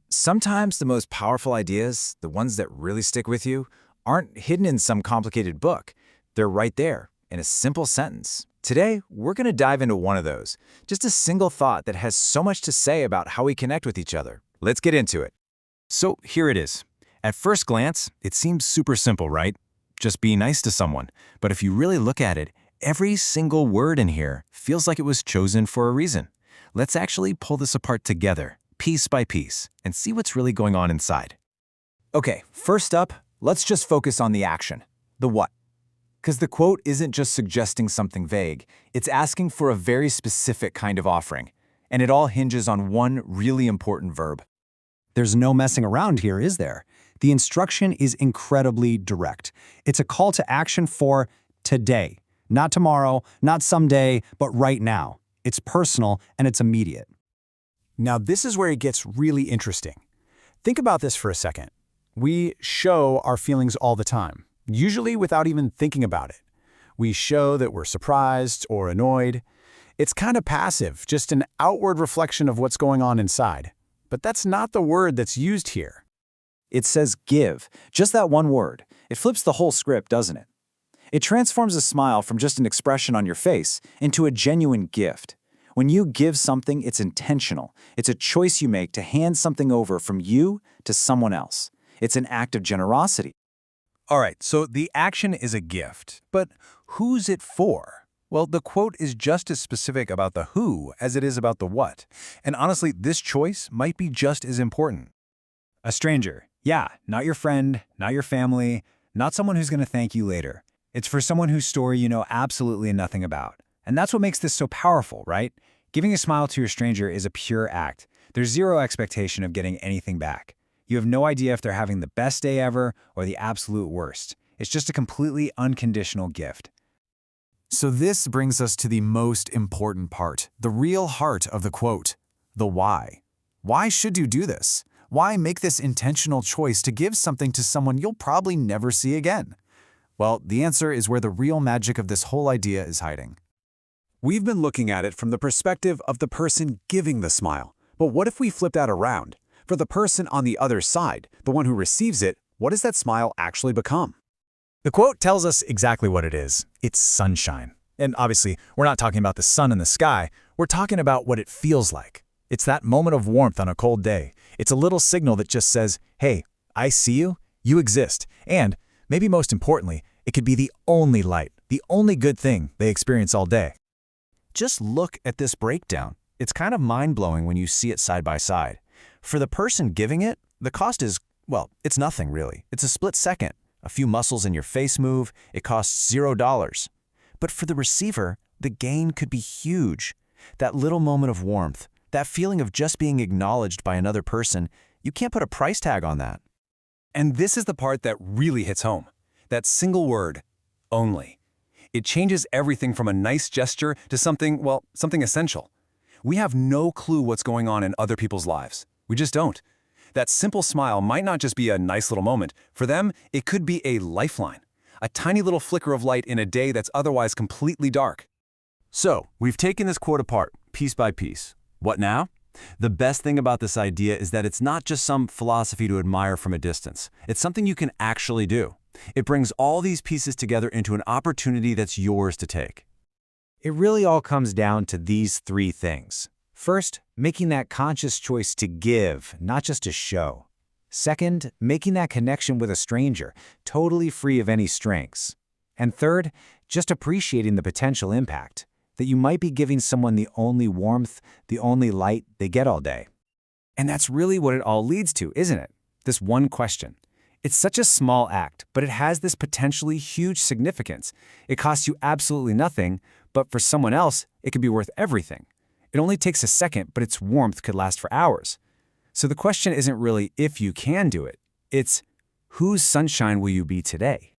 Sometimes the most powerful ideas, the ones that really stick with you, aren't hidden in some complicated book. They're right there, in a simple sentence. Today, we're going to dive into one of those. Just a single thought that has so much to say about how we connect with each other. Let's get into it. So here it is. At first glance, it seems super simple, right? Just be nice to someone. But if you really look at it, every single word in here feels like it was chosen for a reason. Let's actually pull this apart together, piece by piece, and see what's really going on inside. Okay, first up, let's just focus on the action, the what. Because the quote isn't just suggesting something vague, it's asking for a very specific kind of offering. And it all hinges on one really important verb. There's no messing around here, is there? The instruction is incredibly direct. It's a call to action for today. Not tomorrow, not someday, but right now. It's personal and it's immediate. Now this is where it gets really interesting. Think about this for a second. We show our feelings all the time, usually without even thinking about it. We show that we're surprised or annoyed. It's kind of passive, just an outward reflection of what's going on inside. But that's not the word that's used here. It says give, just that one word. It flips the whole script, doesn't it? It transforms a smile from just an expression on your face into a genuine gift. When you give something, it's intentional. It's a choice you make to hand something over from you to someone else. It's an act of generosity. All right, so the action is a gift, but who's it for? Well, the quote is just as specific about the who as it is about the what. And honestly, this choice might be just as important. A stranger. Yeah, not your friend, not your family, not someone who's going to thank you later. It's for someone whose story you know absolutely nothing about. And that's what makes this so powerful, right? Giving a smile to a stranger is a pure act. There's zero expectation of getting anything back. You have no idea if they're having the best day ever or the absolute worst. It's just a completely unconditional gift. So this brings us to the most important part, the real heart of the quote, the why. Why should you do this? Why make this intentional choice to give something to someone you'll probably never see again? Well, the answer is where the real magic of this whole idea is hiding. We've been looking at it from the perspective of the person giving the smile. But what if we flip that around? For the person on the other side, the one who receives it, what does that smile actually become? The quote tells us exactly what it is. It's sunshine. And obviously, we're not talking about the sun in the sky. We're talking about what it feels like. It's that moment of warmth on a cold day. It's a little signal that just says, hey, I see you, you exist. And, maybe most importantly, it could be the only light, the only good thing they experience all day. Just look at this breakdown. It's kind of mind-blowing when you see it side by side. For the person giving it, the cost is, well, it's nothing really. It's a split second. A few muscles in your face move, it costs $0. But for the receiver, the gain could be huge. That little moment of warmth, that feeling of just being acknowledged by another person, you can't put a price tag on that. And this is the part that really hits home. That single word, only. It changes everything from a nice gesture to something essential. We have no clue what's going on in other people's lives. We just don't. That simple smile might not just be a nice little moment. For them, it could be a lifeline, a tiny little flicker of light in a day that's otherwise completely dark. So, we've taken this quote apart, piece by piece. What now? The best thing about this idea is that it's not just some philosophy to admire from a distance. It's something you can actually do. It brings all these pieces together into an opportunity that's yours to take. It really all comes down to these three things. First, making that conscious choice to give, not just to show. Second, making that connection with a stranger, totally free of any strings. And third, just appreciating the potential impact, that you might be giving someone the only warmth, the only light they get all day. And that's really what it all leads to, isn't it? This one question. It's such a small act, but it has this potentially huge significance. It costs you absolutely nothing, but for someone else, it could be worth everything. It only takes a second, but its warmth could last for hours. So the question isn't really if you can do it. It's whose sunshine will you be today?